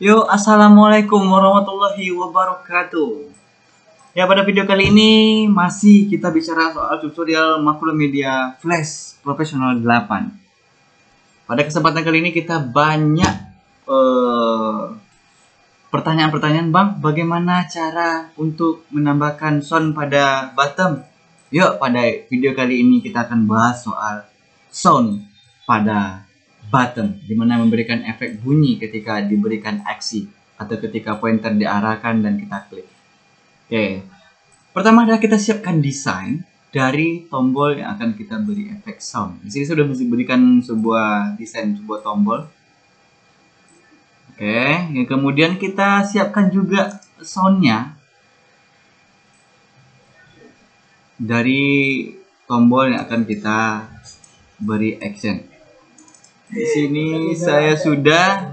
Yo, assalamualaikum warahmatullahi wabarakatuh. Ya, pada video kali ini masih kita bicara soal tutorial Makromedia Flash Professional 8. Pada kesempatan kali ini kita banyak pertanyaan-pertanyaan, Bang. Bagaimana cara untuk menambahkan sound pada bottom? Yuk, pada video kali ini kita akan bahas soal sound pada button, dimana memberikan efek bunyi ketika diberikan aksi atau ketika pointer diarahkan dan kita klik. Oke, pertama adalah kita siapkan desain dari tombol yang akan kita beri efek sound. Di sini sudah berikan sebuah desain sebuah tombol. Oke, kemudian kita siapkan juga soundnya dari tombol yang akan kita beri action. Di sini saya sudah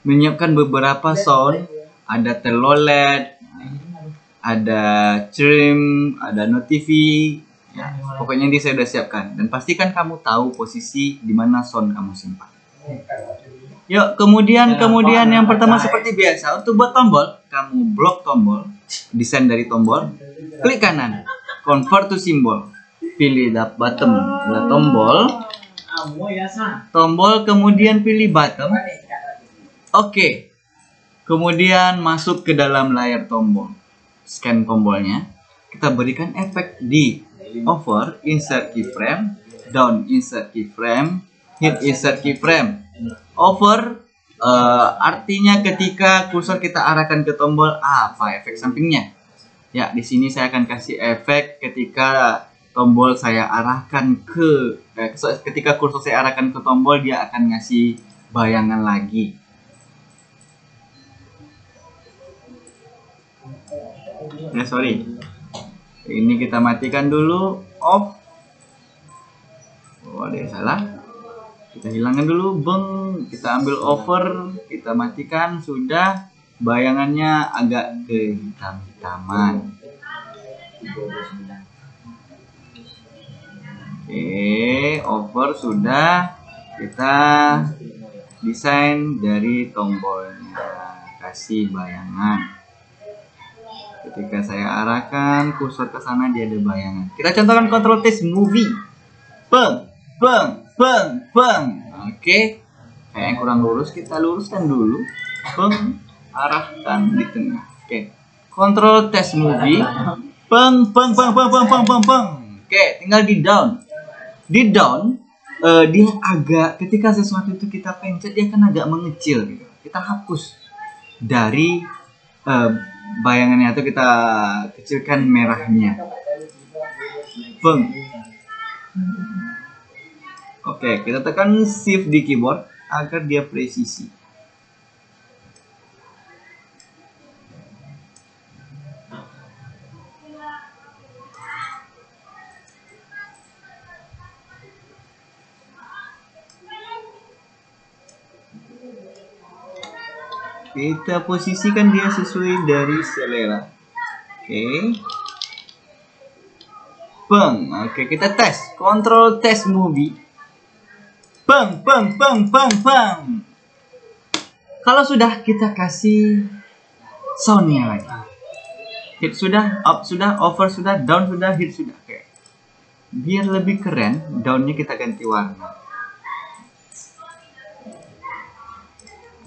menyiapkan beberapa sound, ada telolet, ada trim, ada notifi, ya, pokoknya ini saya sudah siapkan. Dan pastikan kamu tahu posisi di mana sound kamu simpan. Yuk, kemudian yang pertama seperti biasa, untuk buat tombol, kamu blok tombol, desain dari tombol, klik kanan, convert to symbol, pilih bottom, tombol, kemudian pilih bottom. Oke. Kemudian masuk ke dalam layar tombol. Scan tombolnya. Kita berikan efek di over, insert keyframe, down, insert keyframe, hit, insert keyframe. Over artinya ketika kursor kita arahkan ke tombol apa efek sampingnya. Ya, di sini saya akan kasih efek ketika tombol saya arahkan ke ketika kursor saya arahkan ke tombol, dia akan ngasih bayangan lagi. Ya, sorry. Ini kita matikan dulu, off. Oh, ada yang salah. Kita hilangkan dulu, beng. Kita ambil over, kita matikan, sudah. Bayangannya agak kehitam-hitaman. Oke, over sudah. Kita desain dari tombolnya, kasih bayangan. Ketika saya arahkan kursor ke sana, dia ada bayangan. Kita contohkan control test movie. Peng. Oke. Kayak yang kurang lurus, kita luruskan dulu. Peng, arahkan di tengah. Oke. Control test movie. Peng. Oke, tinggal di down. Di down, dia agak, ketika sesuatu itu kita pencet, dia kan agak mengecil gitu. Kita hapus dari bayangannya atau kita kecilkan merahnya. Peng. Oke, kita tekan shift di keyboard agar dia presisi. Kita posisikan dia sesuai dari selera. Oke. Peng. Oke, kita tes. Control test movie. Peng. Kalau sudah, kita kasih soundnya lagi. Hit sudah, up sudah, over sudah, down sudah, hit sudah. Oke. Biar lebih keren, downnya kita ganti warna.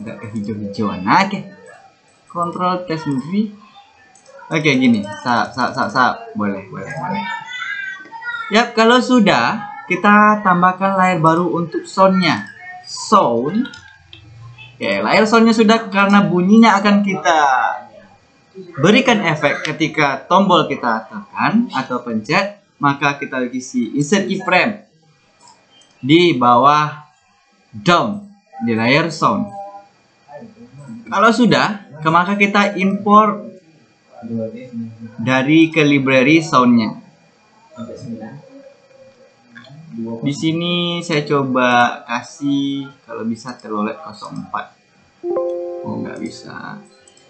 Agak ke hijau-hijauan. Nah, oke. Control test movie. Oke, gini. Boleh. Yap, kalau sudah, kita tambahkan layar baru untuk soundnya. Sound. Oke, layar soundnya sudah, karena bunyinya akan kita berikan efek ketika tombol kita tekan atau pencet, maka kita isi insert keyframe di bawah down di layar sound. Kalau sudah, maka kita import dari ke library soundnya. Di sini saya coba kasih, kalau bisa telolet 04. Oh, nggak bisa.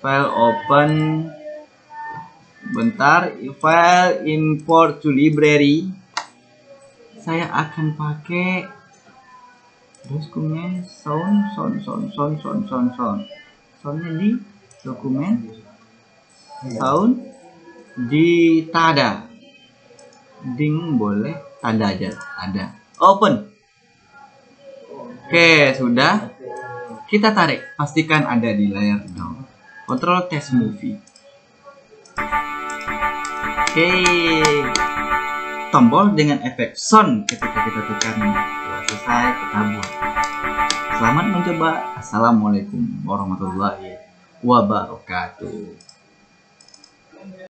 File open. Bentar, file import to library. Saya akan pakai sound. Soundnya di dokumen, sound di tada. Ding boleh, tada aja, ada. Open. Oke, sudah. Kita tarik, pastikan ada di layar down. Control test movie. Oke. Tombol dengan efek sound ketika kita tekan. Setelah selesai, kita buat. Selamat mencoba. Assalamualaikum warahmatullahi wabarakatuh.